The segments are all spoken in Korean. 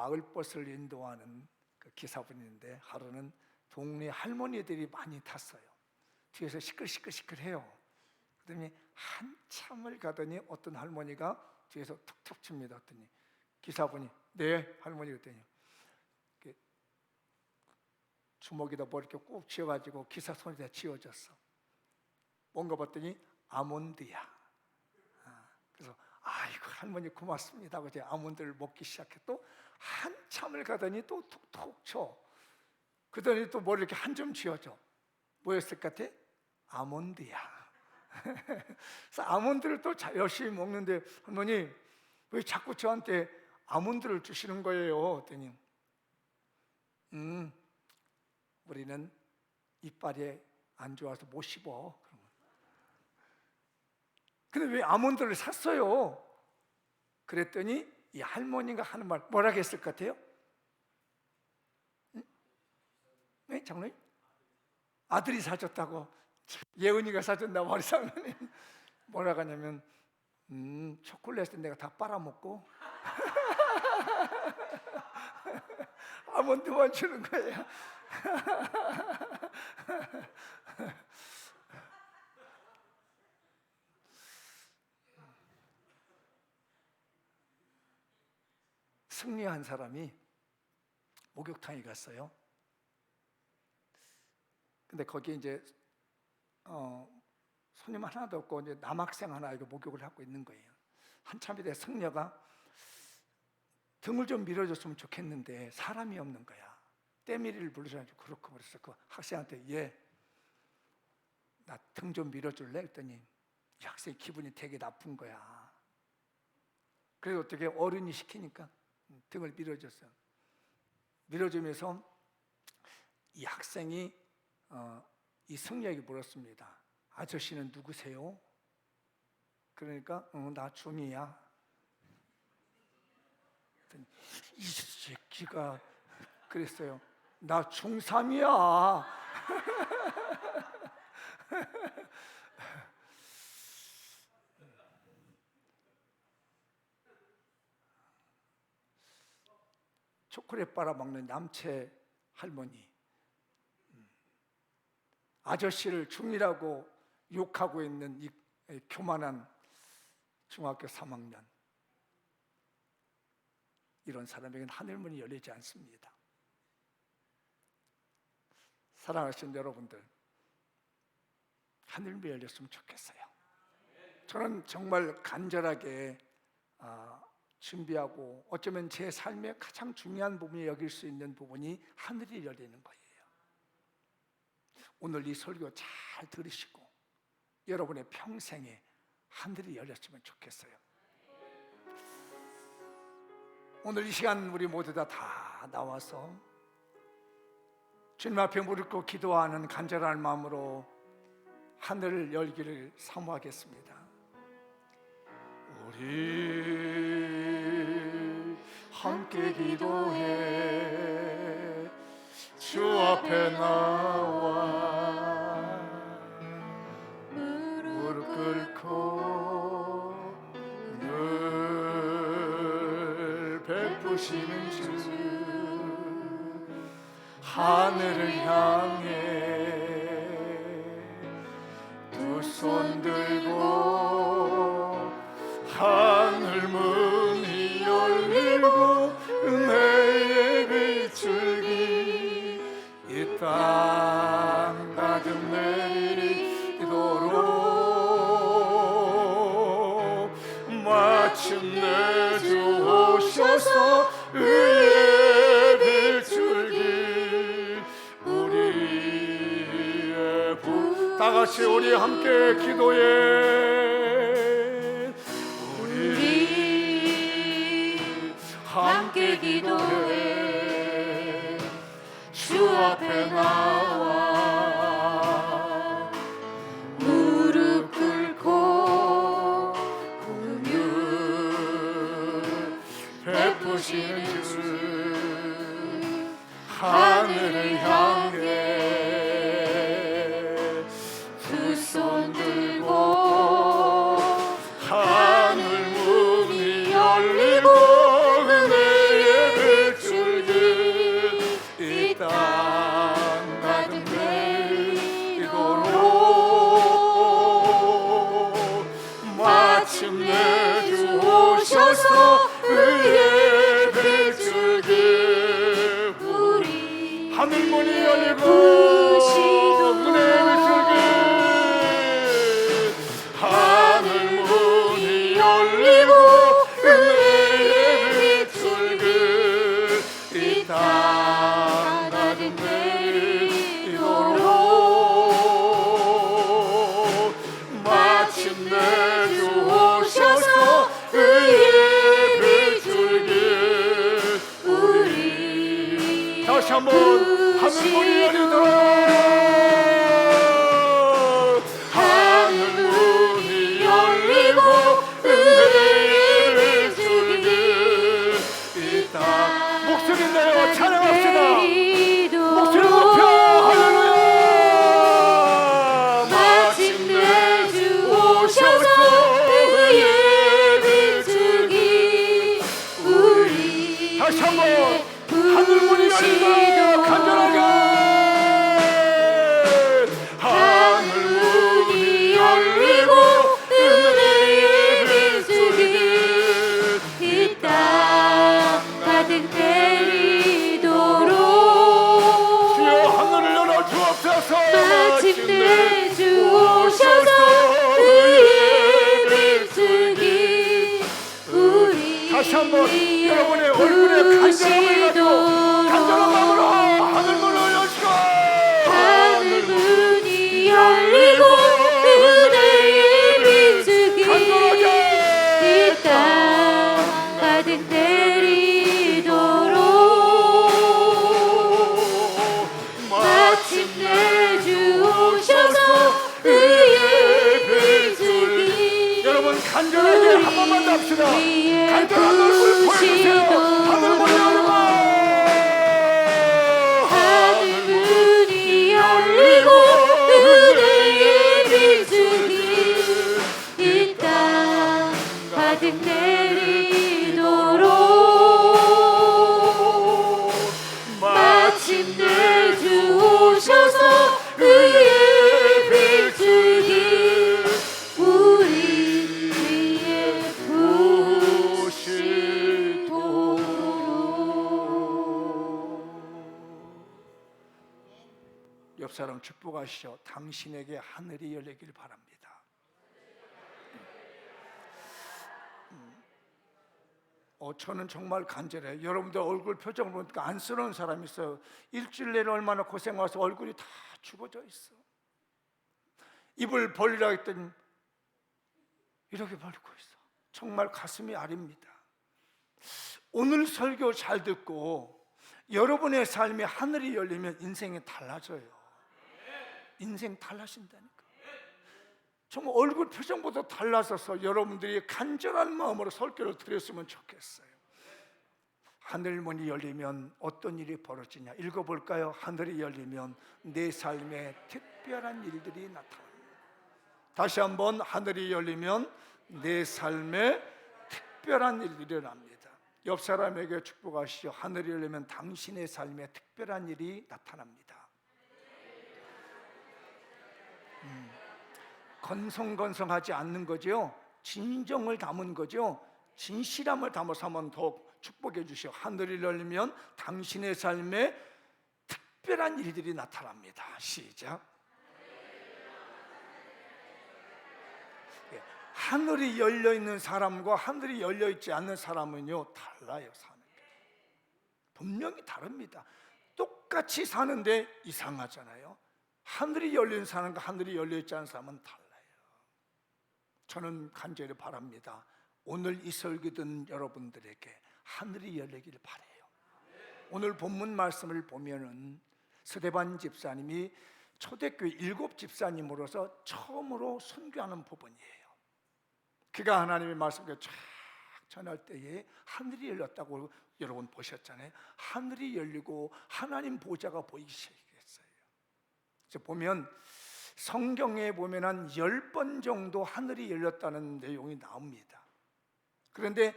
마을버스를 인도하는 그 기사분인데 하루는 동네 할머니들이 많이 탔어요. 뒤에서 시끌시끌시끌해요. 그러더니 한참을 가더니 어떤 할머니가 뒤에서 툭툭 칩니다. 그랬더니 기사분이 네 할머니 그랬더니 주먹에다 뭐 이렇게 꾹 쥐어가지고 기사 손에다 쥐어줬어. 뭔가 봤더니 아몬드야. 그래서 아이고 할머니 고맙습니다 하고 이제 아몬드를 먹기 시작했고 한참을 가더니 또 툭툭 쳐. 그러더니 또 뭘 이렇게 한 점 쥐어줘. 뭐였을 것 같아? 아몬드야. 그래서 아몬드를 또 열심히 먹는데 할머니 왜 자꾸 저한테 아몬드를 주시는 거예요? 그랬더니 우리는 이빨이 안 좋아서 못 씹어. 근데 왜 아몬드를 샀어요? 그랬더니 이 할머니가 하는 말 뭐라고 했을 것 같아요? 네? 장로님? 아들이 사줬다고. 예은이가 사준다고 우리 장로님 뭐라고 하냐면 초콜릿은 내가 다 빨아먹고 아몬드만 주는 거예요. 승리한 사람이 목욕탕에 갔어요. 근데 거기에 이제 손님 하나도 없고 이제 남학생 하나 이거 목욕을 하고 있는 거예요. 한참이 돼 승려가 등을 좀 밀어줬으면 좋겠는데 사람이 없는 거야. 때밀이를 불러줘가지고 그렇고 그래서 그 학생한테 얘 나 등 좀 밀어줄래? 그랬더니 이 학생이 기분이 되게 나쁜 거야. 그래서 어떻게 어른이 시키니까 등을 밀어줬어요. 밀어주면서 이 학생이 이 승려에게 물었습니다. 아저씨는 누구세요? 그러니까 나 중이야. 이 새끼가 그랬어요. 나 중3이야. 초콜릿 빨아먹는 남체 할머니, 아저씨를 중이라고 욕하고 있는 이 교만한 중학교 3학년, 이런 사람에게는 하늘문이 열리지 않습니다. 사랑하시는 여러분들, 하늘문이 열렸으면 좋겠어요. 저는 정말 간절하게 준비하고 어쩌면 제 삶의 가장 중요한 부분이 여길 수 있는 부분이 하늘이 열리는 거예요. 오늘 이 설교 잘 들으시고 여러분의 평생에 하늘이 열렸으면 좋겠어요. 오늘 이 시간 우리 모두 다 나와서 주님 앞에 무릎 꿇고 기도하는 간절한 마음으로 하늘을 열기를 사모하겠습니다. 우리 함께 기도해 주 앞에 나와 무릎 꿇고 늘 베푸시는 주 하늘을 향해 두 손 들고 하늘 문이 열리고 은혜의 빛줄기 이 땅 가득 내리도록 마침내 주 오셔서 의의 빛줄기 우리의 부 다 같이 우리 함께 기도해 함께 기도해 주 앞에 나와 무릎 꿇고 긍휼 베푸시는 주 하늘을 향해 두 손 들고 하늘 문이 열리고 은혜의 한번 하늘문이 열리도록 하늘문이 열리고 은혜를 주길 이 땅 목소리 내어 찬양합시다. 목소리 높여 높여 할렐루야. 마침내 주 오셔서 그의 빛주기 우리 다시 한번 하늘문이 열리도록 간절하게 하늘문이 열리고 은혜의 빛주기 이 땅 가득 내리도록 주여 하늘을 열어 주옵소서. 마침내 주 오셔서 그의 빛주기 우리 다시 한번 여러분의 얼굴에 간절함을 가지고 간절한 마음으로 하늘문을 여시고 하늘문이 열리고 은혜의 빛주기 이 땅 가득 내리도록 마침내 주 오셔서 그의 빛주기 여러분 간절하게 한 번만 더 합시다. 간절한 얼굴 보여주세요. 하늘문 열리고 하늘문이 열리고 은혜의 빛주기 이 땅 가득 내리도록 마침내 주 오셔서 그의 빛주기 우리 위에 옆 사람 축복하시오. 당신에게 하늘이 열리길 바랍니다. 저는 정말 간절해요. 여러분들 얼굴 표정을 보니까 안쓰러운 사람이 있어요. 일주일 내내 얼마나 고생해서 얼굴이 다 죽어져 있어. 입을 벌리라 했더니 이렇게 벌리고 있어. 정말 가슴이 아립니다. 오늘 설교 잘 듣고 여러분의 삶에 하늘이 열리면 인생이 달라져요. 인생 달라진다니까. 정말 얼굴 표정보다 달라져서 여러분들이 간절한 마음으로 설교를 드렸으면 좋겠어요. 하늘문이 열리면 어떤 일이 벌어지냐 읽어볼까요? 하늘이 열리면 내 삶에 특별한 일들이 나타납니다. 다시 한번 하늘이 열리면 내 삶에 특별한 일들이 일어납니다. 옆 사람에게 축복하시죠. 하늘이 열리면 당신의 삶에 특별한 일이 나타납니다. 건성건성하지 않는 거죠. 진정을 담은 거죠. 진실함을 담아서 한번 더 축복해 주시오. 하늘이 열리면 당신의 삶에 특별한 일들이 나타납니다. 시작. 하늘이 열려 있는 사람과 하늘이 열려 있지 않는 사람은요 달라요. 사는 게 분명히 다릅니다. 똑같이 사는데 이상하잖아요. 하늘이 열린 사람과 하늘이 열려 있지 않은 사람은 달라요. 저는 간절히 바랍니다. 오늘 이 설교 듣는 여러분들에게 하늘이 열리길 바라요. 오늘 본문 말씀을 보면은 스데반 집사님이 초대교회 7 집사님으로서 처음으로 선교하는 부분이에요. 그가 하나님의 말씀을 쫙 전할 때에 하늘이 열렸다고 여러분 보셨잖아요. 하늘이 열리고 하나님 보좌가 보이기 시작했어요. 그래서 보면 성경에 보면 한 10번 정도 하늘이 열렸다는 내용이 나옵니다. 그런데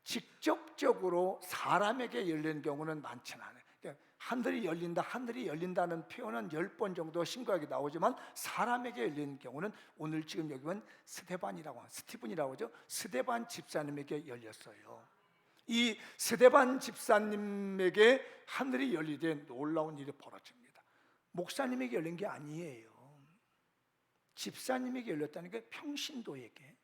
직접적으로 사람에게 열리는 경우는 많지는 않아요. 그러니까 하늘이 열린다, 하늘이 열린다는 표현은 10번 정도 신구약에 나오지만 사람에게 열리는 경우는 오늘 지금 여기 보면 스티븐이라고 하죠. 스데반 집사님에게 열렸어요. 이 스데반 집사님에게 하늘이 열리되 놀라운 일이 벌어집니다. 목사님에게 열린 게 아니에요. 집사님에게 열렸다는 게 평신도에게.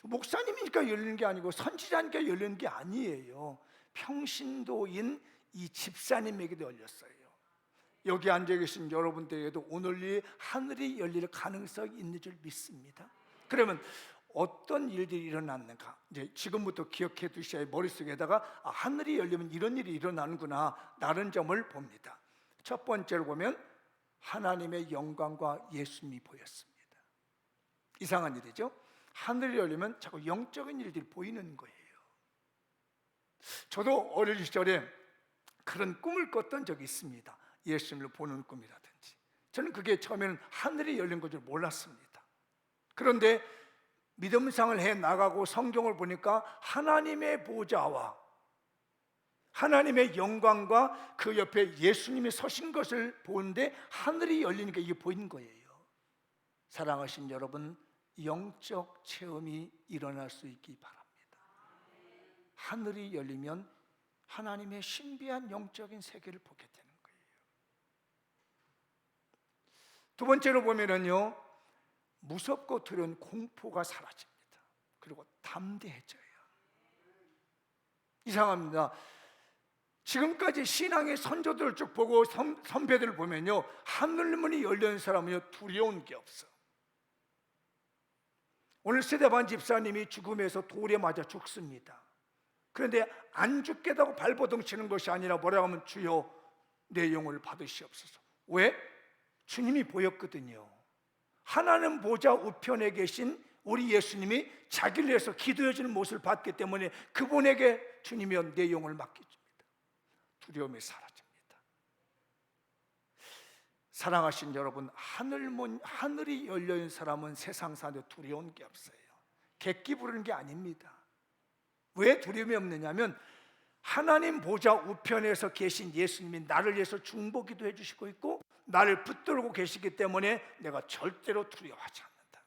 목사님이니까 열리는 게 아니고 선지자니까 열리는 게 아니에요. 평신도인 이 집사님에게도 열렸어요. 여기 앉아 계신 여러분들에게도 오늘 이 하늘이 열릴 가능성이 있는 줄 믿습니다. 그러면 어떤 일들이 일어났는가, 이제 지금부터 기억해 두셔야 머릿속에다가 하늘이 열리면 이런 일이 일어나는구나 라는 점을 봅니다. 첫 번째로 보면 하나님의 영광과 예수님이 보였습니다. 이상한 일이죠. 하늘이 열리면 자꾸 영적인 일들이 보이는 거예요. 저도 어릴 시절에 그런 꿈을 꿨던 적이 있습니다. 예수님을 보는 꿈이라든지. 저는 그게 처음에는 하늘이 열린 것 줄 몰랐습니다. 그런데 믿음생활을 해 나가고 성경을 보니까 하나님의 보좌와 하나님의 영광과 그 옆에 예수님이 서신 것을 보는데 하늘이 열리니까 이게 보이는 거예요. 사랑하신 여러분, 영적 체험이 일어날 수 있기 바랍니다. 하늘이 열리면 하나님의 신비한 영적인 세계를 보게 되는 거예요. 두 번째로 보면은요, 무섭고 두려운 공포가 사라집니다. 그리고 담대해져요. 이상합니다. 지금까지 신앙의 선조들을 쭉 보고 선배들을 보면요, 하늘문이 열린 사람은요 두려운 게 없어. 오늘 스데반 집사님이 죽음에서 돌에 맞아 죽습니다. 그런데 안 죽겠다고 발버둥 치는 것이 아니라 뭐라고 하면 주여 내 영혼을 받으시옵소서. 왜? 주님이 보였거든요. 하나님 보좌 우편에 계신 우리 예수님이 자기를 위해서 기도해 주는 모습을 봤기 때문에 그분에게 주님이여 내 영혼을 맡겨줍니다. 두려움이 사라집니다. 사랑하신 여러분, 하늘이 열려있는 사람은 세상 사는데 두려운 게 없어요. 객기 부르는 게 아닙니다. 왜 두려움이 없느냐면 하나님 보좌 우편에서 계신 예수님이 나를 위해서 중보기도 해주시고 있고 나를 붙들고 계시기 때문에 내가 절대로 두려워하지 않는다.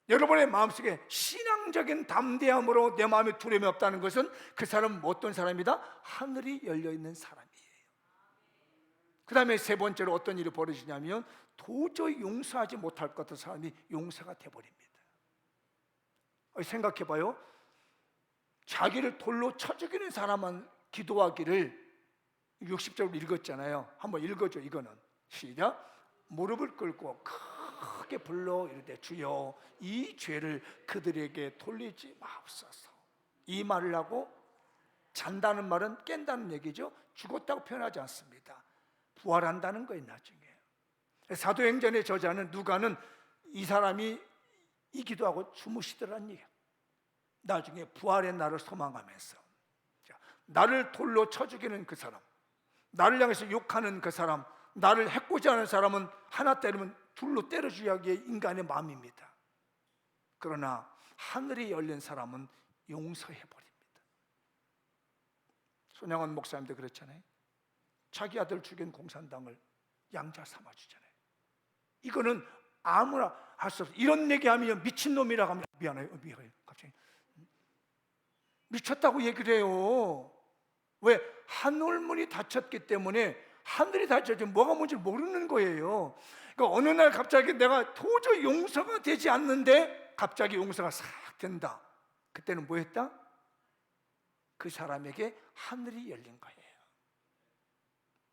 여러분의 마음속에 신앙적인 담대함으로 내 마음에 두려움이 없다는 것은 그 사람은 어떤 사람이다? 하늘이 열려있는 사람이에요. 그 다음에 세 번째로 어떤 일이 벌어지냐면 도저히 용서하지 못할 것 같은 사람이 용서가 돼버립니다. 생각해봐요. 자기를 돌로 쳐 죽이는 사람만 기도하기를 60절로 읽었잖아요. 한번 읽어줘. 이거는 시작. 무릎을 꿇고 크게 불러 이르되 주여 이 죄를 그들에게 돌리지 마옵소서. 이 말을 하고 잔다는 말은 깬다는 얘기죠. 죽었다고 표현하지 않습니다. 부활한다는 거예요. 나중에 사도행전의 저자는 누가는 이 사람이 이 기도하고 주무시더란 얘기예요. 나중에 부활의 날을 소망하면서 나를 돌로 쳐 죽이는 그 사람, 나를 향해서 욕하는 그 사람, 나를 해코지 하는 사람은 하나 때리면 둘로 때려주기에 인간의 마음입니다. 그러나 하늘이 열린 사람은 용서해버립니다. 손양원 목사님도 그랬잖아요. 자기 아들 죽인 공산당을 양자 삼아주잖아요. 이거는 아무나 할 수 없어요. 이런 얘기하면 미친놈이라고 하면 미안해요. 갑자기 미쳤다고 얘기를 해요. 왜? 하늘문이 닫혔기 때문에 하늘이 닫혀지면 뭐가 뭔지 모르는 거예요. 그러니까 어느 날 갑자기 내가 도저히 용서가 되지 않는데 갑자기 용서가 싹 된다. 그때는 뭐 했다? 그 사람에게 하늘이 열린 거예요.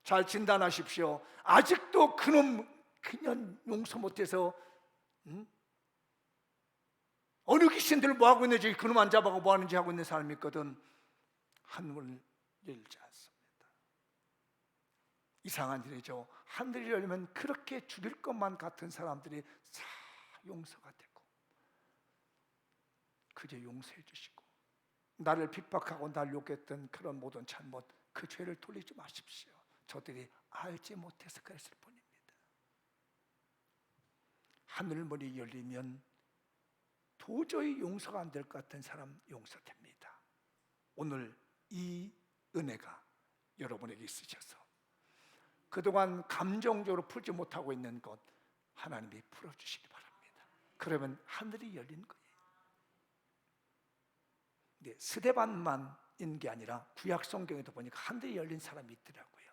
잘 진단하십시오. 아직도 그놈 그냥 용서 못해서 어느 귀신들 뭐 하고 있는지 그놈 안 잡아고 뭐 하는지 하고 있는 사람이 있거든. 하늘을 열지 않습니다. 이상한 일이죠. 하늘이 열리면 그렇게 죽일 것만 같은 사람들이 다 용서가 되고 그저 용서해 주시고 나를 핍박하고 나를 욕했던 그런 모든 잘못 그 죄를 돌리지 마십시오. 저들이 알지 못해서 그랬을 뿐입니다. 하늘문이 열리면 도저히 용서가 안 될 것 같은 사람 용서됩니다. 오늘 이 은혜가 여러분에게 있으셔서 그동안 감정적으로 풀지 못하고 있는 것 하나님이 풀어주시기 바랍니다. 그러면 하늘이 열린 거예요. 근데 스데반만인 게 아니라 구약 성경에도 보니까 하늘이 열린 사람이 있더라고요.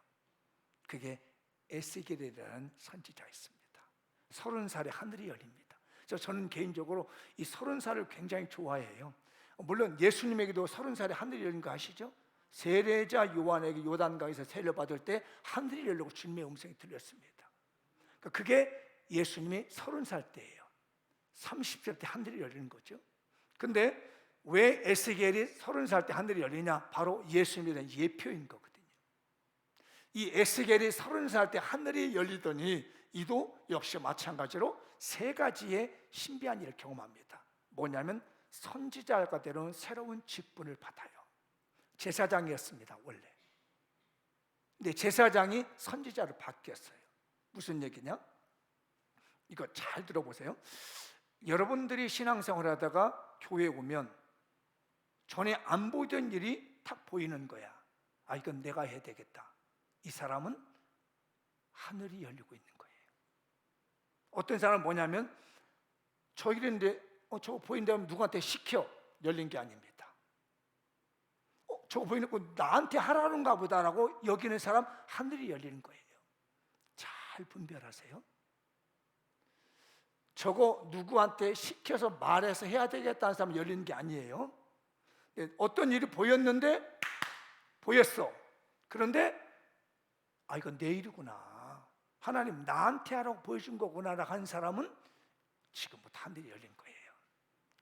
그게 에스겔이라는 선지자가 있습니다. 30살에 하늘이 열립니다. 저는 개인적으로 이 30살을 굉장히 좋아해요. 물론 예수님에게도 30살에 하늘이 열린 거 아시죠? 세례자 요한에게 요단강에서 세례를 받을 때 하늘이 열리고 주님의 음성이 들렸습니다. 그게 예수님이 30살 때예요. 30살 때 하늘이 열리는 거죠. 근데 왜 에스겔이 30살 때 하늘이 열리냐? 바로 예수님에 대한 예표인 거거든요. 이 에스겔이 30살 때 하늘이 열리더니 이도 역시 마찬가지로 세 가지의 신비한 일을 경험합니다. 뭐냐면 선지자가 되는 새로운 직분을 받아요. 제사장이었습니다, 원래. 근데 제사장이 선지자로 바뀌었어요. 무슨 얘기냐? 이거 잘 들어보세요. 여러분들이 신앙생활을 하다가 교회에 오면 전에 안 보이던 일이 탁 보이는 거야. 아, 이건 내가 해야 되겠다. 이 사람은 하늘이 열리고 있는 거예요. 어떤 사람은 뭐냐면 저 일인데 저거 보인다면 누구한테 시켜. 열린 게 아닙니다. 저거 보이는 거 나한테 하라는가 보다라고 여기는 사람 하늘이 열리는 거예요. 잘 분별하세요. 저거 누구한테 시켜서 말해서 해야 되겠다는 사람 열리는 게 아니에요. 어떤 일이 보였는데 보였어. 그런데 아, 이건 내 일이구나. 하나님 나한테 하라고 보여준 거구나 한 사람은 지금부터 하늘이 열린 거예요.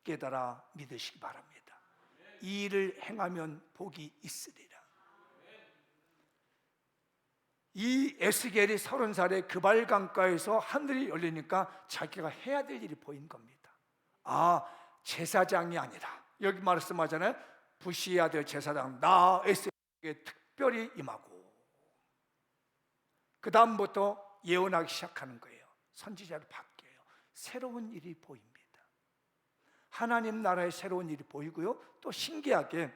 깨달아 믿으시기 바랍니다. 이 일을 행하면 복이 있으리라. 이 에스겔이 30살에 그발 강가에서 하늘이 열리니까 자기가 해야 될 일이 보인 겁니다. 아, 제사장이 아니라 여기 말씀하잖아요. 부시해야 될 제사장 나 에스겔에게 특별히 임하고 그 다음부터 예언하기 시작하는 거예요. 선지자로 바뀌어요. 새로운 일이 보입니다. 하나님 나라의 새로운 일이 보이고요. 또 신기하게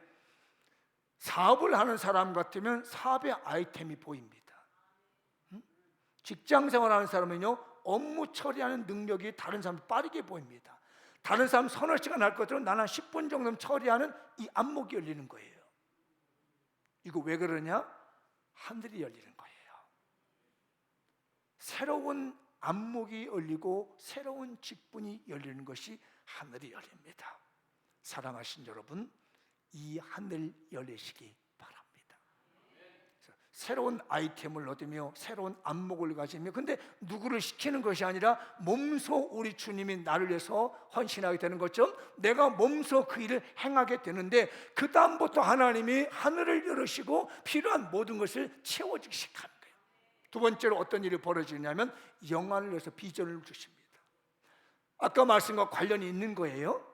사업을 하는 사람 같으면 사업의 아이템이 보입니다. 직장생활 하는 사람은요, 업무 처리하는 능력이 다른 사람 빠르게 보입니다. 다른 사람 서너 시간 할 것들은 나는 10분 정도는 처리하는 이 안목이 열리는 거예요. 이거 왜 그러냐? 하늘이 열리는 거예요. 새로운 안목이 열리고 새로운 직분이 열리는 것이 하늘이 열립니다. 사랑하신 여러분, 이 하늘 열리시기 바랍니다. 새로운 아이템을 얻으며 새로운 안목을 가지며, 근데 누구를 시키는 것이 아니라 몸소 우리 주님이 나를 위해서 헌신하게 되는 것처럼 내가 몸소 그 일을 행하게 되는데, 그 다음부터 하나님이 하늘을 열으시고 필요한 모든 것을 채워주기 시작하는 거예요. 두 번째로 어떤 일이 벌어지냐면 영안을 위해서 비전을 주십니다. 아까 말씀과 관련이 있는 거예요.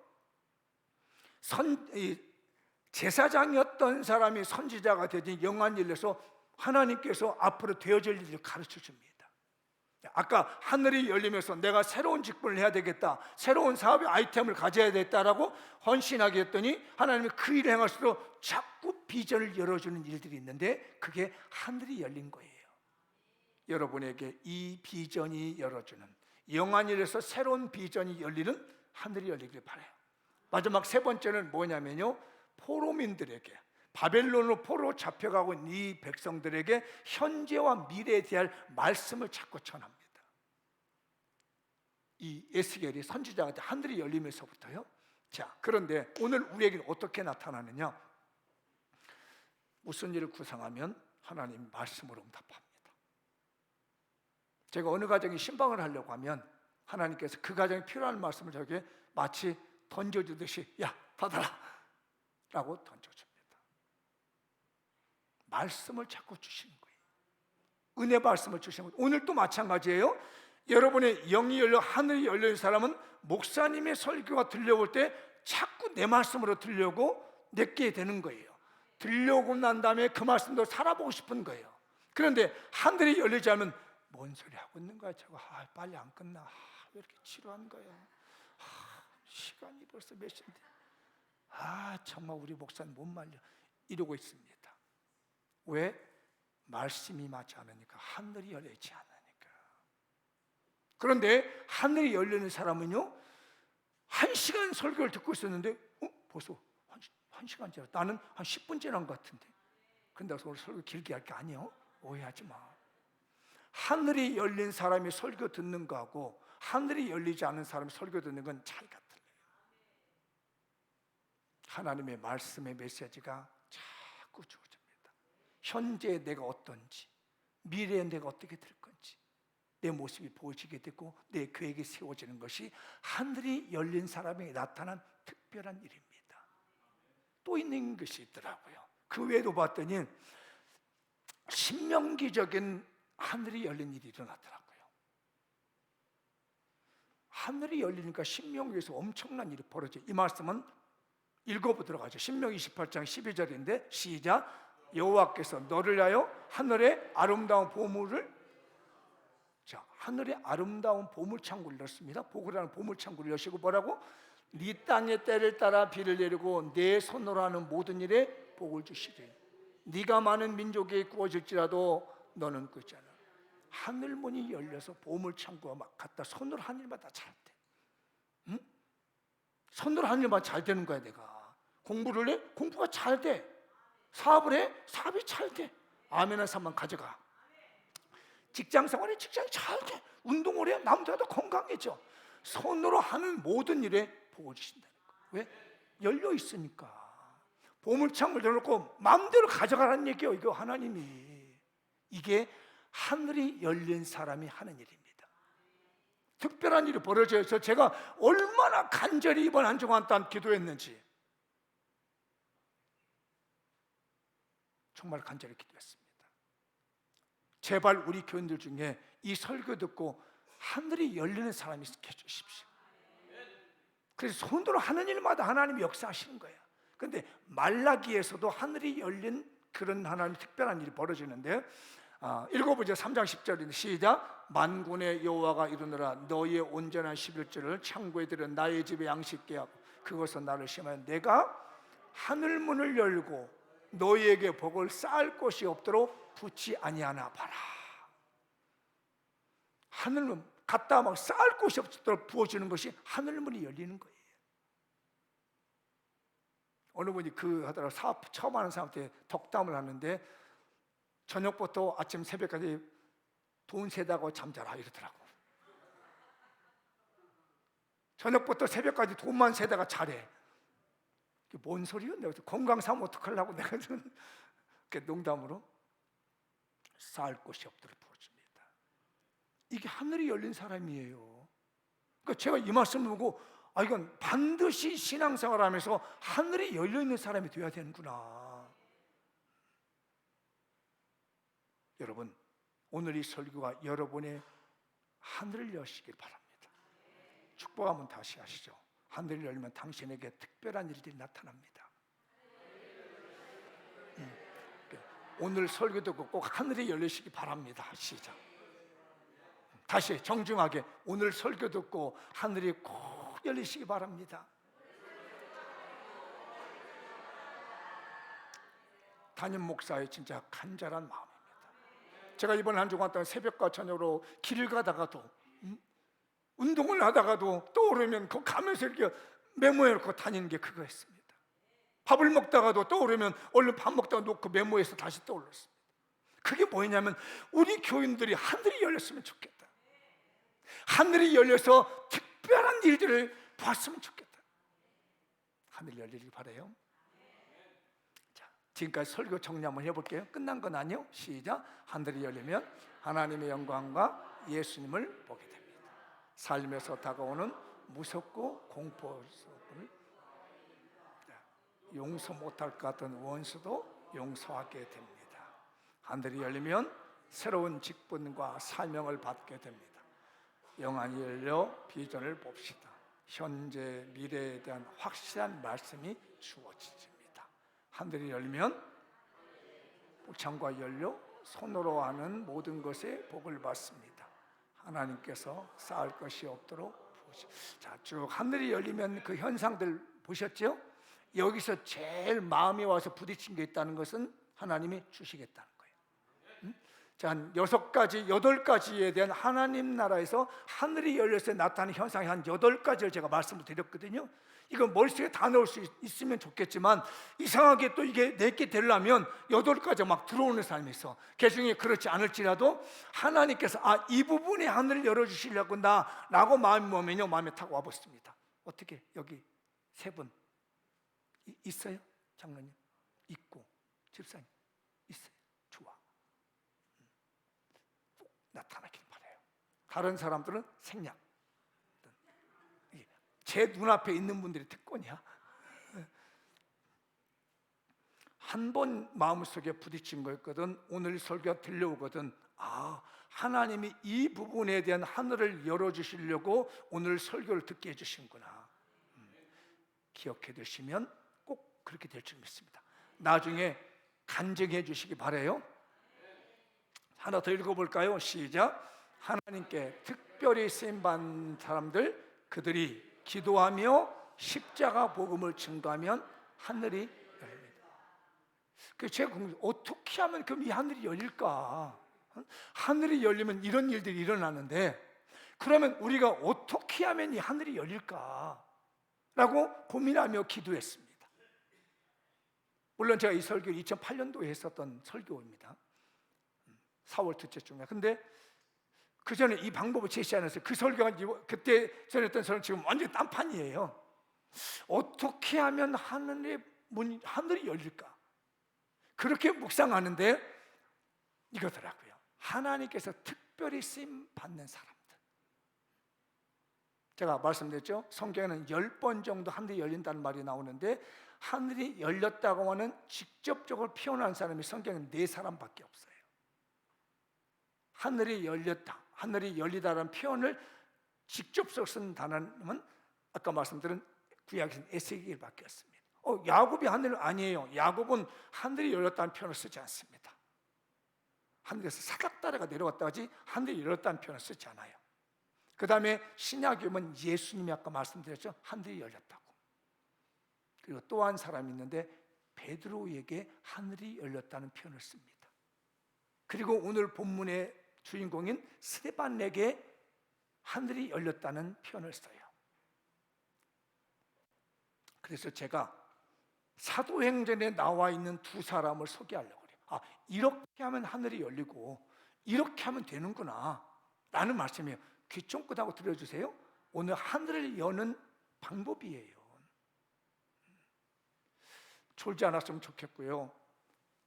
제사장이었던 사람이 선지자가 되니 영안을 위해서 하나님께서 앞으로 되어질 일을 가르쳐 줍니다. 아까 하늘이 열리면서 내가 새로운 직분을 해야 되겠다, 새로운 사업의 아이템을 가져야 되겠다라고 헌신하게 했더니 하나님이 그 일을 행할수록 자꾸 비전을 열어주는 일들이 있는데 그게 하늘이 열린 거예요. 여러분에게 이 비전이 열어주는, 영안일에서 새로운 비전이 열리는 하늘이 열리길 바라요. 마지막 세 번째는 뭐냐면요, 포로민들에게, 바벨론으로 포로 잡혀가고 있는 이 백성들에게 현재와 미래에 대한 말씀을 자꾸 전합니다. 이 에스겔이 선지자한테 하늘이 열리면서부터요. 자, 그런데 오늘 우리에게는 어떻게 나타나느냐? 무슨 일을 구상하면 하나님 말씀으로 응답합니다. 제가 어느 가정에 신방을 하려고 하면 하나님께서 그 가정에 필요한 말씀을 저에게 마치 던져주듯이 야, 받아라 라고 던져줍니다. 말씀을 자꾸 주시는 거예요. 은혜 말씀을 주시는 거예요. 오늘 또 마찬가지예요. 여러분의 영이 열려 하늘이 열린 사람은 목사님의 설교가 들려올 때 자꾸 내 말씀으로 들려고 내게 되는 거예요. 들려오고 난 다음에 그 말씀도 살아보고 싶은 거예요. 그런데 하늘이 열리지 않으면 뭔 소리 하고 있는 거야 저거. 빨리 안 끝나. 왜 이렇게 지루한 거야. 시간이 벌써 몇 시인데. 정말 우리 목사님 못 말려. 이러고 있습니다. 왜? 말씀이 맞지 않으니까, 하늘이 열리지 않으니까. 그런데 하늘이 열리는 사람은요, 1시간 설교를 듣고 있었는데 벌써 한 시간 지났다. 나는 한 10분 지난 것 같은데. 근데 오늘 설교 길게 할 게 아니에요. 오해하지 마. 하늘이 열린 사람이 설교 듣는 거하고 하늘이 열리지 않은 사람이 설교 듣는 건 차이가 틀려요. 하나님의 말씀의 메시지가 자꾸 주어집니다. 현재의 내가 어떤지, 미래의 내가 어떻게 될 건지, 내 모습이 보여지게 되고 내 계획이 세워지는 것이 하늘이 열린 사람에게 나타난 특별한 일입니다. 또 있는 것이 있더라고요. 그 외에도 봤더니 신명기적인 하늘이 열린 일이 일어나더라고요. 하늘이 열리니까 신명기에서 엄청난 일이 벌어져요. 이 말씀은 읽어보도록 하죠. 신명기 28장 12절인데 시작. 여호와께서 너를 위하여 하늘의 아름다운 보물을, 자, 하늘의 아름다운 보물창고를 열었습니다. 보고라는 보물창고를 여시고 뭐라고? 네 땅의 때를 따라 비를 내리고 내 손으로 하는 모든 일에 복을 주시되 네가 많은 민족에 구워질지라도 너는 끝잖아. 하늘 문이 열려서 보물창고가 막 갖다 손으로 한 일마다 잘 돼. 응? 손으로 한 일마다 잘 되는 거야. 내가 공부를 해? 공부가 잘 돼. 사업을 해? 사업이 잘 돼. 아멘 한 사람만 가져가. 직장 생활에 직장이 잘 돼. 운동을 해? 남들보다 건강해져. 손으로 하는 모든 일에 복을 주신다는 거야. 왜? 열려 있으니까. 보물창고를 열어놓고 마음대로 가져가라는 얘기예요. 이거 하나님이. 이게 하늘이 열린 사람이 하는 일입니다. 특별한 일이 벌어져요. 제가 얼마나 간절히 이번 한 주간 동안 기도했는지 정말 간절히 기도했습니다. 제발 우리 교인들 중에 이 설교 듣고 하늘이 열리는 사람이 있게 해주십시오. 그래서 손으로 하는 일마다 하나님이 역사하시는 거예요. 그런데 말라기에서도 하늘이 열린 그런 하나님 특별한 일이 벌어지는데 읽어보죠. 3장 10절인데 시작. 만군의 여호와가 이르노라 너희의 온전한 11조를 창고에 들여 나의 집에 양식게 하고 그것은 나를 심하여 내가 하늘 문을 열고 너희에게 복을 쌓을 곳이 없도록 붙지 아니하나 봐라. 하늘문 갖다 막 쌓을 곳이 없도록 부어주는 것이 하늘문이 열리는 거예요. 어느 분이 그 하다가 사업 처음 하는 사람한테 덕담을 하는데 저녁부터 아침 새벽까지 돈 세다고 잠자라 이러더라고. 저녁부터 새벽까지 돈만 세다가 자래. 그게 뭔 소리야? 내가 건강 사면 어떡하려고 내가 그 농담으로 쌓을 곳이 없도록 부어줍니다. 이게 하늘이 열린 사람이에요. 그러니까 제가 이 말씀을 보고 이건 반드시 신앙생활하면서 하늘이 열려 있는 사람이 되어야 되는구나. 여러분, 오늘 이 설교가 여러분의 하늘을 여시길 바랍니다. 축복 한번 다시 하시죠. 하늘이 열리면 당신에게 특별한 일들이 나타납니다. 오늘 설교 듣고 꼭 하늘이 열리시기 바랍니다. 시작. 다시 정중하게 오늘 설교 듣고 하늘이 꼭 열리시기 바랍니다. 담임 목사의 진짜 간절한 마음입니다. 제가 이번 한 주간 동안 새벽과 저녁으로 길을 가다가도 운동을 하다가도 떠오르면 그 가면서 이렇게 메모해 놓고 다니는 게 그거였습니다. 밥을 먹다가도 떠오르면 얼른 밥 먹다가 놓고 메모해서 다시 떠올랐습니다. 그게 뭐냐면 우리 교인들이 하늘이 열렸으면 좋겠다. 하늘이 열려서 특별한 일들을 봤으면 좋겠다. 하늘이 열리길 바라요. 자, 지금까지 설교 정리 한번 해볼게요. 끝난 건 아니요. 시작. 하늘이 열리면 하나님의 영광과 예수님을 보게 됩니다. 삶에서 다가오는 무섭고 공포스러운 용서 못할 것 같은 원수도 용서하게 됩니다. 하늘이 열리면 새로운 직분과 사명을 받게 됩니다. 영안이 열려 비전을 봅시다. 현재 미래에 대한 확실한 말씀이 주어집니다. 하늘이 열리면 창고가 열려 손으로 하는 모든 것에 복을 받습니다. 하나님께서 쌓을 것이 없도록 보시오. 자, 쭉 하늘이 열리면 그 현상들 보셨죠? 여기서 제일 마음에 와서 부딪힌 게 있다는 것은 하나님이 주시겠다는 거예요. 자, 한 6가지, 8가지에 대한 하나님 나라에서 하늘이 열려서 나타나는 현상이 한 8가지를 제가 말씀을 드렸거든요. 이거 머릿속에 다 넣을 수 있으면 좋겠지만 이상하게 또 이게 내게 되려면 8가지 막 들어오는 사람이 있어. 그 중에 그렇지 않을지라도 하나님께서 이 부분에 하늘을 열어주시려고 나라고 마음이 오면요, 마음에 타고 와봤습니다. 어떻게 여기 3분 있어요? 장로님 있고 집사님 있어요. 좋아. 꼭 나타나길 바라요. 다른 사람들은 생략. 제 눈앞에 있는 분들이 특권이야. 한 번 마음속에 부딪힌 거였거든. 오늘 설교가 들려오거든. 아, 하나님이 이 부분에 대한 하늘을 열어주시려고 오늘 설교를 듣게 해주신구나. 기억해 두시면 꼭 그렇게 될 줄 믿습니다. 나중에 간증해 주시기 바라요. 하나 더 읽어볼까요? 시작. 하나님께 특별히 쓰임받은 사람들, 그들이 기도하며 십자가 복음을 증거하면 하늘이 열립니다. 제가 어떻게 하면 그럼 이 하늘이 열릴까? 하늘이 열리면 이런 일들이 일어나는데, 그러면 우리가 어떻게 하면 이 하늘이 열릴까? 라고 고민하며 기도했습니다. 물론 제가 이 설교를 2008년도에 했었던 설교입니다. 4월 둘째 주에. 근데 그 전에 이 방법을 제시 안 했어요. 그 설교가 그때 전했던 설교는 지금 완전히 딴판이에요. 어떻게 하면 하늘이 열릴까? 그렇게 묵상하는데 이거더라고요. 하나님께서 특별히 쓰임 받는 사람들. 제가 말씀드렸죠. 성경에는 10번 정도 하늘이 열린다는 말이 나오는데, 하늘이 열렸다고 하는 직접적으로 표현한 사람이 성경에는 4사람밖에 없어요. 하늘이 열렸다, 하늘이 열리다라는 표현을 직접적으로 쓴 단어는 아까 말씀드린 구약에서는 에스겔밖에 없습니다. 야곱이 하늘 아니에요. 야곱은 하늘이 열렸다는 표현을 쓰지 않습니다. 하늘에서 사각다리가 내려왔다 하지 하늘이 열렸다는 표현을 쓰지 않아요. 그 다음에 신약에 보면 예수님이 아까 말씀드렸죠. 하늘이 열렸다고. 그리고 또 한 사람이 있는데 베드로에게 하늘이 열렸다는 표현을 씁니다. 그리고 오늘 본문의 주인공인 스데반에게 하늘이 열렸다는 표현을 써요. 그래서 제가 사도행전에 나와 있는 2사람을 소개하려고 해요. 이렇게 하면 하늘이 열리고 이렇게 하면 되는구나 라는 말씀이에요. 귀 쫑긋 하고 들어주세요. 오늘 하늘을 여는 방법이에요. 졸지 않았으면 좋겠고요,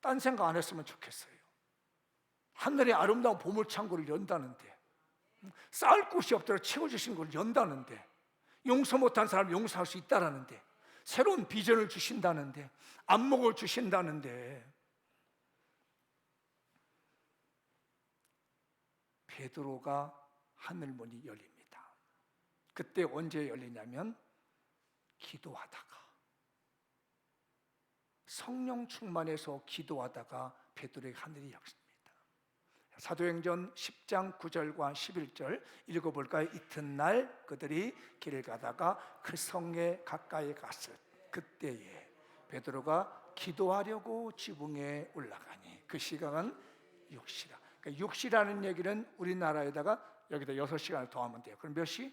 딴 생각 안 했으면 좋겠어요. 하늘의 아름다운 보물창고를 연다는데, 쌓을 곳이 없도록 채워주신 걸 연다는데, 용서 못한 사람을 용서할 수 있다라는데, 새로운 비전을 주신다는데, 안목을 주신다는데, 베드로가 하늘문이 열립니다. 그때 언제 열리냐면 기도하다가, 성령 충만해서 기도하다가 베드로의 하늘이 열립니다. 사도행전 10장 9절과 11절 읽어볼까요? 이튿날 그들이 길을 가다가 그 성에 가까이 갔을 그때에 베드로가 기도하려고 지붕에 올라가니 그 시간은 6시라. 그러니까 6시라는 얘기는 우리나라에다가 여기다 6시간을 더하면 돼요. 그럼 몇 시?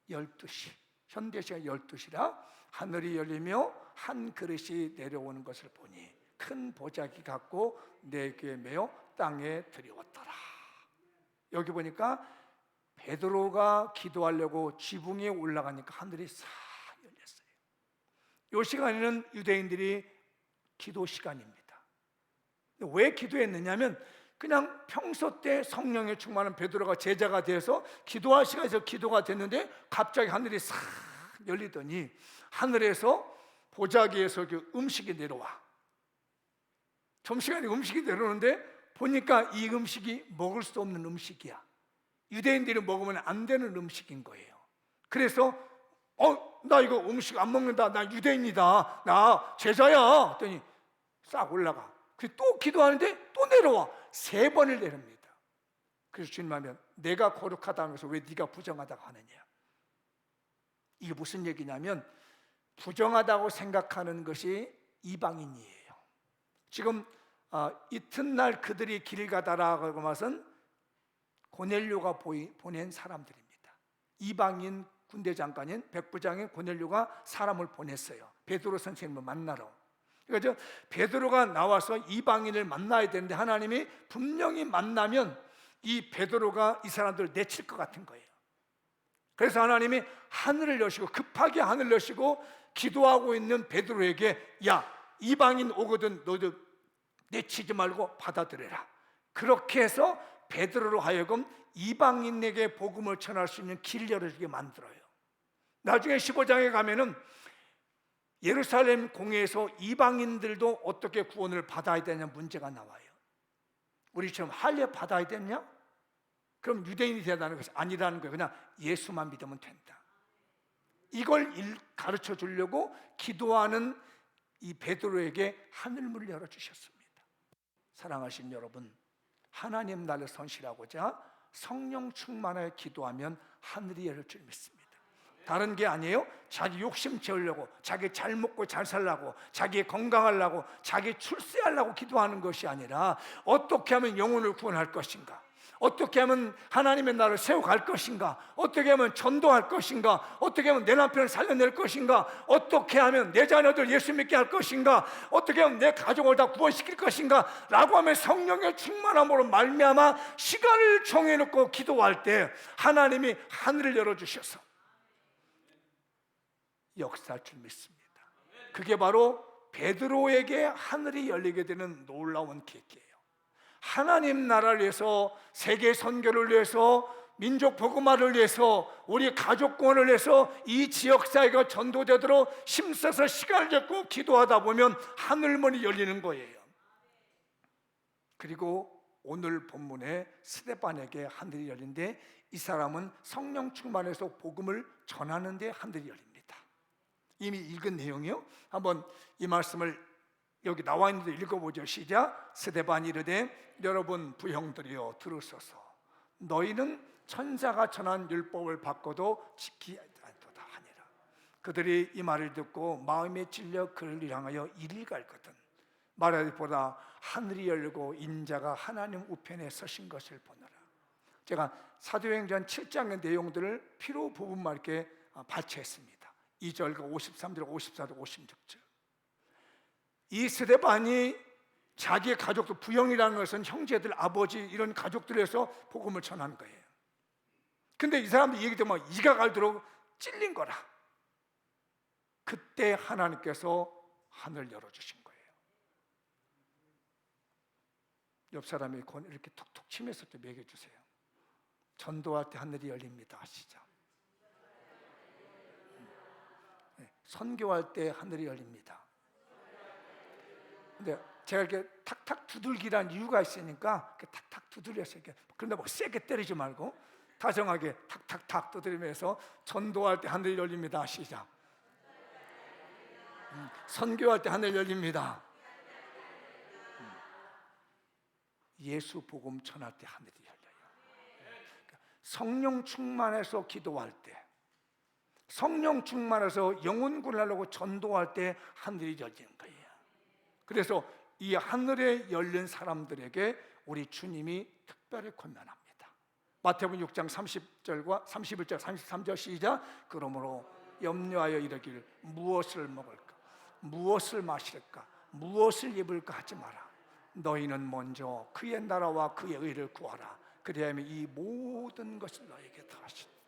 12시. 현대시간 12시라. 하늘이 열리며 한 그릇이 내려오는 것을 보니 큰 보자기 같고 내 귀에 메어 땅에 들이웠더라. 여기 보니까 베드로가 기도하려고 지붕에 올라가니까 하늘이 싹 열렸어요. 이 시간에는 유대인들이 기도 시간입니다. 왜 기도했느냐면 그냥 평소 때 성령에 충만한 베드로가 제자가 돼서 기도할 시간에서 기도가 됐는데 갑자기 하늘이 싹 열리더니 하늘에서 보자기에서 그 음식이 내려와. 점심시간에 음식이 내려오는데 보니까 이 음식이 먹을 수 없는 음식이야. 유대인들이 먹으면 안 되는 음식인 거예요. 그래서 나 이거 음식 안 먹는다, 나 유대인이다, 나 제자야 했더니 싹 올라가. 그래서 또 기도하는데 또 내려와. 3번을 내립니다. 그래서 주님 하면 내가 거룩하다 하면서 왜 네가 부정하다고 하느냐. 이게 무슨 얘기냐면 부정하다고 생각하는 것이 이방인이에요. 지금 이튿날 그들이 길 가다라고 하는 것은 고넬료가 보낸 사람들입니다. 이방인 군대 장관인 백부장인 고넬료가 사람을 보냈어요. 베드로 선생님을 만나러. 그러니까 베드로가 나와서 이방인을 만나야 되는데 하나님이 분명히 만나면 이 베드로가 이 사람들을 내칠 것 같은 거예요. 그래서 하나님이 하늘을 여시고 급하게 하늘을 여시고 기도하고 있는 베드로에게 야, 이방인 오거든 너도 내치지 말고 받아들여라. 그렇게 해서 베드로로 하여금 이방인에게 복음을 전할 수 있는 길을 열어주게 만들어요. 나중에 15장에 가면은 예루살렘 공회에서 이방인들도 어떻게 구원을 받아야 되냐 문제가 나와요. 우리처럼 할례 받아야 되냐? 그럼 유대인이 되다는 것이 아니라는 거예요. 그냥 예수만 믿으면 된다. 이걸 가르쳐 주려고 기도하는 이 베드로에게 하늘문을 열어주셨습니다. 사랑하신 여러분, 하나님 나라를 선실하고자 성령 충만하여 기도하면 하늘이 열릴 줄 믿습니다. 다른 게 아니에요. 자기 욕심 채우려고, 자기 잘 먹고 잘 살라고, 자기 건강하려고, 자기 출세하려고 기도하는 것이 아니라 어떻게 하면 영혼을 구원할 것인가, 어떻게 하면 하나님의 나라를 세워갈 것인가, 어떻게 하면 전도할 것인가, 어떻게 하면 내 남편을 살려낼 것인가, 어떻게 하면 내 자녀들 예수 믿게 할 것인가, 어떻게 하면 내 가족을 다 구원시킬 것인가 라고 하면 성령의 충만함으로 말미암아 시간을 정해놓고 기도할 때 하나님이 하늘을 열어주셔서 역사할 줄 믿습니다. 그게 바로 베드로에게 하늘이 열리게 되는 놀라운 계기예요. 하나님 나라를 위해서, 세계 선교를 위해서, 민족 복음화를 위해서, 우리 가족 구원을 위해서 이 지역 사회가 전도되도록 힘써서 시간을 잡고 기도하다 보면 하늘문이 열리는 거예요. 그리고 오늘 본문에 스데반에게 하늘이 열린데 이 사람은 성령 충만해서 복음을 전하는데 하늘이 열립니다. 이미 읽은 내용이요. 한번 이 말씀을 여기 나와 있는데 읽어보죠. 시작. 스데반이 이르되 여러분 부형들이여 들으소서. 너희는 천사가 전한 율법을 받고도 지키지 않도다 하니라. 그들이 이 말을 듣고 마음에 찔려 그를 향하여 이리 갈거든 말하기보다 하늘이 열리고 인자가 하나님 우편에 서신 것을 보느라. 제가 사도행전 7장의 내용들을 피로 부분만 이렇게 발췌했습니다. 2절과 53절, 54절, 56절. 이 스데반이 자기의 가족들, 부형이라는 것은 형제들, 아버지 이런 가족들에서 복음을 전한 거예요. 근데 이 사람들 얘기 때문에 이가 갈도록 찔린 거라. 그때 하나님께서 하늘 열어주신 거예요. 옆 사람이 이렇게 톡톡 치면서 좀 얘기해 주세요. 전도할 때 하늘이 열립니다 하시죠. 선교할 때 하늘이 열립니다. 근데 제가 이렇게 탁탁 두들기란 이유가 있으니까 탁탁 두드려서 이렇게, 그런데 뭐 세게 때리지 말고 다정하게 탁탁탁 두드리면서 전도할 때 하늘이 열립니다. 시작. 선교할 때 하늘 열립니다. 예수 복음 전할 때 하늘이 열려요. 성령 충만해서 기도할 때, 성령 충만해서 영혼 구원하려고 전도할 때 하늘이 열리는 거예요. 그래서 이 하늘에 열린 사람들에게 우리 주님이 특별히 권면합니다. 마태복음 6장 30절과 31절, 33절 시작. 그러므로 염려하여 이르기를 무엇을 먹을까, 무엇을 마실까, 무엇을 입을까 하지 마라. 너희는 먼저 그의 나라와 그의 의를 구하라. 그리하면 이 모든 것을 너에게 더하시리라.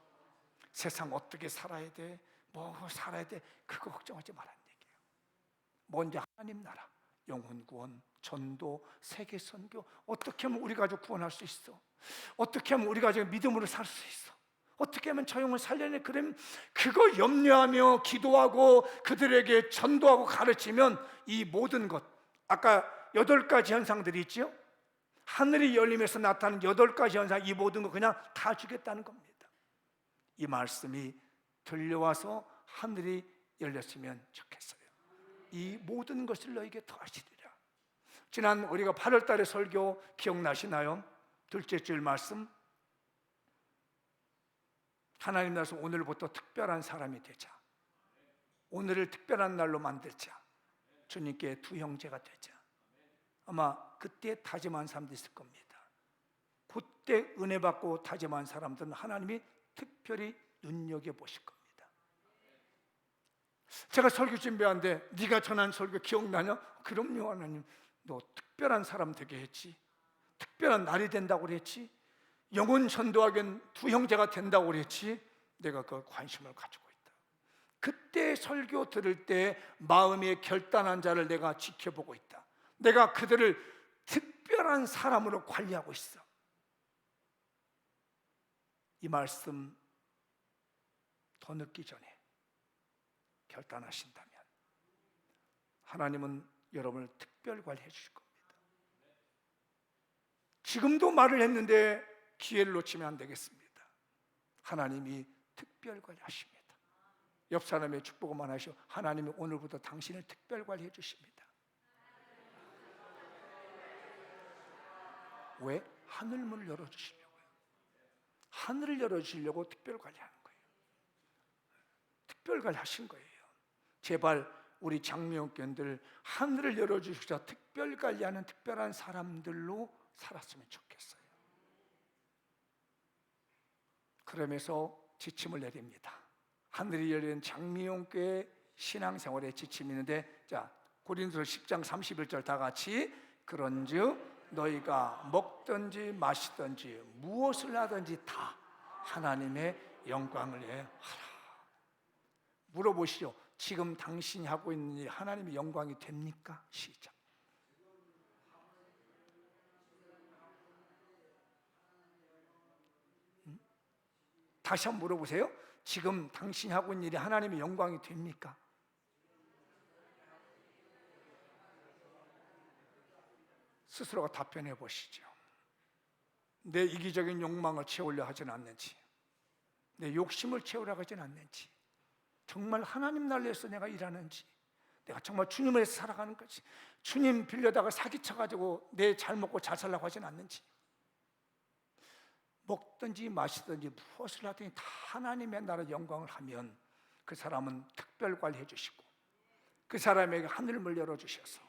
세상 어떻게 살아야 돼, 뭐 살아야 돼, 그거 걱정하지 말라는 얘기예요. 먼저 하나님 나라, 영혼 구원, 전도, 세계 선교. 어떻게 하면 우리 가족 구원할 수 있어? 어떻게 하면 우리 가족 믿음으로 살 수 있어? 어떻게 하면 저 영혼 살려내? 그럼 그거 염려하며 기도하고 그들에게 전도하고 가르치면 이 모든 것, 아까 8가지 현상들이 있죠? 하늘이 열리면서 나타나는 8가지 현상, 이 모든 거 그냥 다 주겠다는 겁니다. 이 말씀이 들려와서 하늘이 열렸으면 좋겠어요. 이 모든 것을 너에게 더하시리라. 지난 우리가 8월 달에 설교 기억나시나요? 둘째 줄 말씀, 하나님 나라에서 오늘부터 특별한 사람이 되자, 오늘을 특별한 날로 만들자, 주님께 두 형제가 되자. 아마 그때 다짐한 사람도 있을 겁니다. 그때 은혜 받고 다짐한 사람들은 하나님이 특별히 눈여겨보실 겁니다. 제가 설교 준비하는데 네가 전한 설교 기억나냐? 그럼요 하나님, 너 특별한 사람 되게 했지, 특별한 날이 된다고 그랬지, 영혼 전도하기엔 두 형제가 된다고 그랬지, 내가 그 관심을 가지고 있다. 그때 설교 들을 때 마음에 결단한 자를 내가 지켜보고 있다. 내가 그들을 특별한 사람으로 관리하고 있어. 이 말씀 더 늦기 전에 결단하신다면 하나님은 여러분을 특별 관리해 주실 겁니다. 지금도 말을 했는데 기회를 놓치면 안 되겠습니다. 하나님이 특별 관리하십니다. 옆 사람의 축복을 만하시오. 하나님이 오늘부터 당신을 특별 관리해 주십니다. 왜? 하늘문을 열어주시려고요. 하늘을 열어주시려고 특별 관리하는 거예요. 특별 관리하신 거예요. 제발 우리 장미원교인들 하늘을 열어주시자 특별 관리하는 특별한 사람들로 살았으면 좋겠어요. 그러면서 지침을 내립니다. 하늘이 열린 장미용교회 신앙생활에 지침이 있는데, 자, 고린도서 10장 31절 다 같이, 그런즉 너희가 먹든지 마시든지 무엇을 하든지 다 하나님의 영광을 위해 하라. 물어보시죠. 지금 당신이 하고 있는 일 하나님의 영광이 됩니까? 시작. 다시 한번 물어보세요. 지금 당신이 하고 있는 일이 하나님의 영광이 됩니까? 스스로가 답변해 보시죠. 내 이기적인 욕망을 채우려 하진 않는지, 내 욕심을 채우려 하진 않는지, 정말 하나님 나라를 위해서 내가 일하는지, 내가 정말 주님을 위해서 살아가는 거지, 주님 빌려다가 사기쳐가지고 내 잘 먹고 잘 살라고 하진 않는지, 먹든지 마시든지 무엇을 하든지 다 하나님의 나라 영광을 하면 그 사람은 특별 관리해 주시고 그 사람에게 하늘을 열어주셔서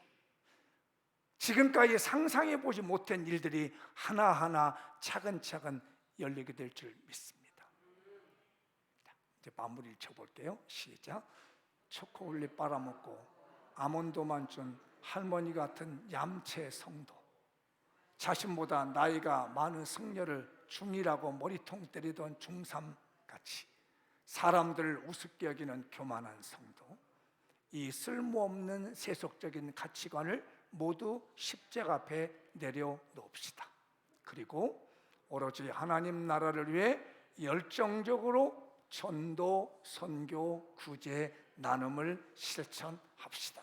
지금까지 상상해 보지 못한 일들이 하나하나 차근차근 열리게 될 줄 믿습니다. 이제 마무리를 쳐볼게요. 시작. 초코올릿 빨아먹고 아몬드만 준 할머니 같은 얌체 성도, 자신보다 나이가 많은 승려를 중이라고 머리통 때리던 중3같이 사람들을 우습게 여기는 교만한 성도, 이 쓸모없는 세속적인 가치관을 모두 십자가 앞에 내려놓읍시다. 그리고 오로지 하나님 나라를 위해 열정적으로 전도, 선교, 구제, 나눔을 실천합시다.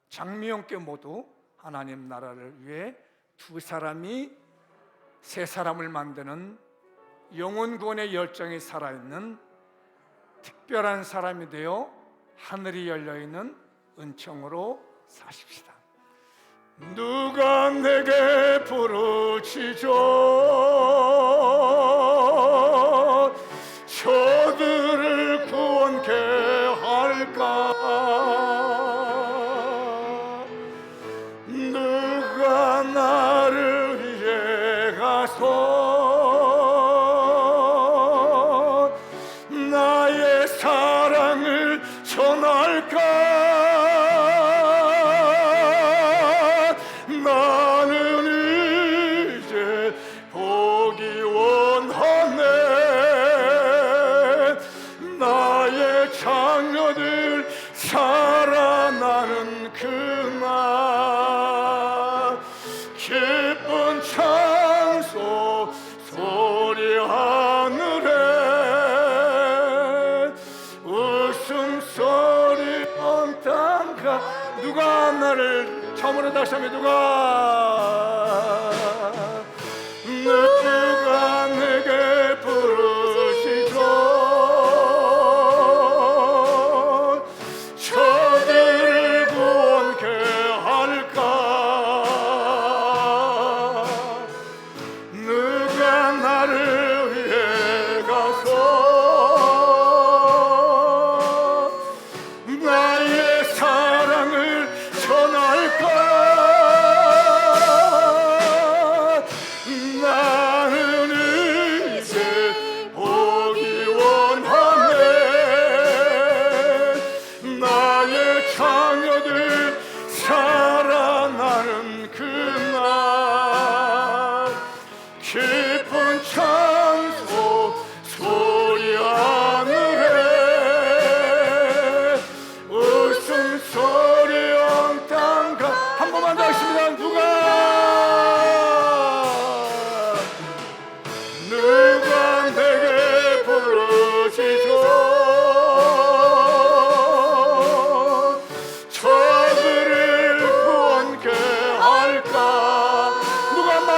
장미영께 모두 하나님 나라를 위해 두 사람이 세 사람을 만드는 영혼 구원의 열정이 살아있는 특별한 사람이 되어 하늘이 열려있는 은총으로 사십시다. 누가 내게 부르시죠? 저들을 구원케 할까? 누가 나를 위해 가서 나의 사랑을 전할까? 나는 이제 보기 원하네. 나의 자녀들 살아나는 그날 기쁜 찬송 소리 하늘에 웃음소리 온 땅가. 누가 나를 처음으로 다시 하면 누가 내게 부르시죠? 저들을 구원케 할까? 누가 나를 위해 가서 나의 사랑을 전할까?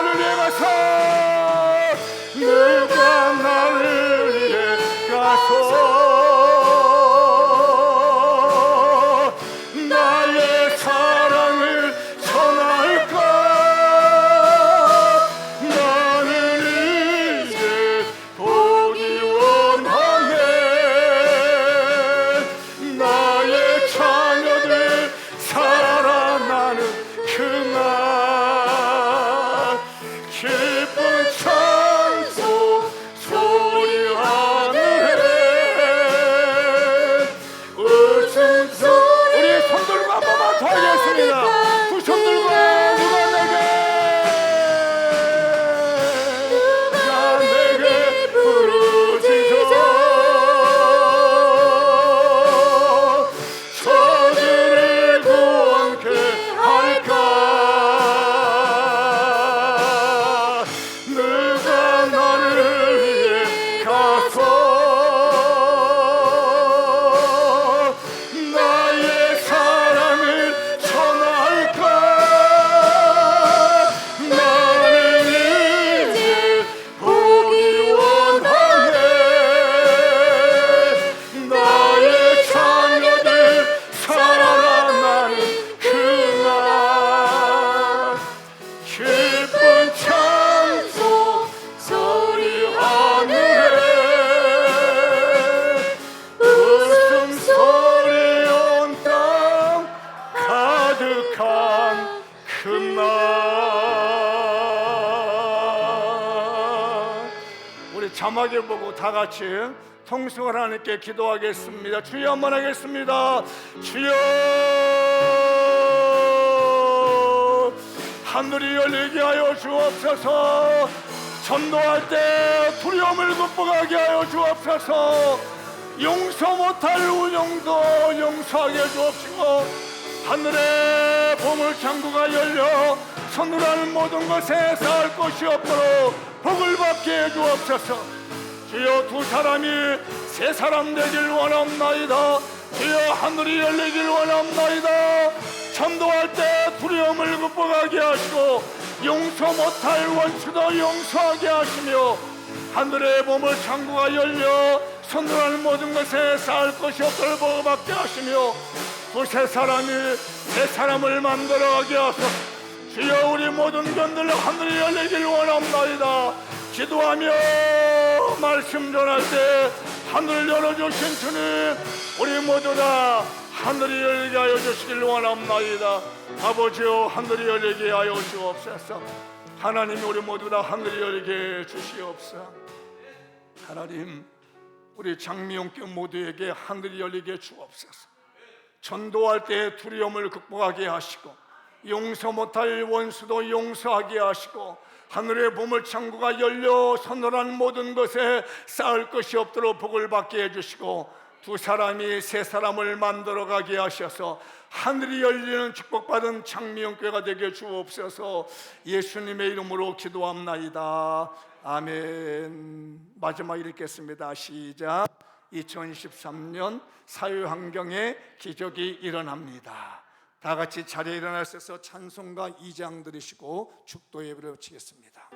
나를 위해 가서 누가 나를 위해 가서 나의 사랑을 전할까 나는 이제 보기 원하네 나의 자녀들 살아나는 그날 기쁜 찬송 소리 하늘에 웃음소리 우리 손들고 한 번만 더 하겠습니다. 두 손 들고 누가 내게 부르짖어 저들을 구원케 할까 누가 나를 위해 가서 나의 사랑을 전할까 나는 이제 보기 원하네 나의 자녀들 살아나는 그날 기쁜 찬송 소리 하늘에 웃음소리 온 땅 가득한 그날 우리 자막을 보고 다 같이 통성을 하나님께 기도하겠습니다. 주여 한번 하겠습니다. 주여 하늘이 열리게 하여 주옵소서 전도할 때 두려움을 극복하게 하여 주옵소서 용서 못할 운영도 용서하게 주옵시고 하늘의 보물창고가 열려 선물하는 모든 것에 쌓을 것이 없도록 복을 받게 해 주옵소서 주여 두 사람이 세 사람 되길 원합나이다 주여 하늘이 열리길 원합나이다 전도할 때 두려움을 극복하게 하시고 용서 못할 원수도 용서하게 하시며 하늘의 보물창고가 열려 선물하는 모든 것에 쌓을 것이 없도록 복받게 하시며 두세 사람이 세 사람을 만들어가게 하소서 주여 우리 모든 견들 하늘이 열리길 원합나이다 기도하며 말씀 전할 때 하늘을 열어주신 주님 우리 모두 다 하늘이 열리게 하여 주시길 원합나이다 아버지여 하늘이 열리게 하여 주옵소서 하나님 우리 모두 다 하늘이 열리게 해 주시옵소서 하나님 우리 장미용교 모두에게 하늘이 열리게 주옵소서 전도할 때 두려움을 극복하게 하시고 용서 못할 원수도 용서하게 하시고 하늘의 보물창고가 열려 선언한 모든 것에 쌓을 것이 없도록 복을 받게 해주시고 두 사람이 세 사람을 만들어가게 하셔서 하늘이 열리는 축복받은 장미영교회가 되게 주옵소서 예수님의 이름으로 기도합나이다 아멘. 마지막 읽겠습니다. 시작. 2023년 사회환경에 기적이 일어납니다. 다 같이 자리에 일어나셔서 찬송가 2장 들으시고 축도 예배를 마치겠습니다.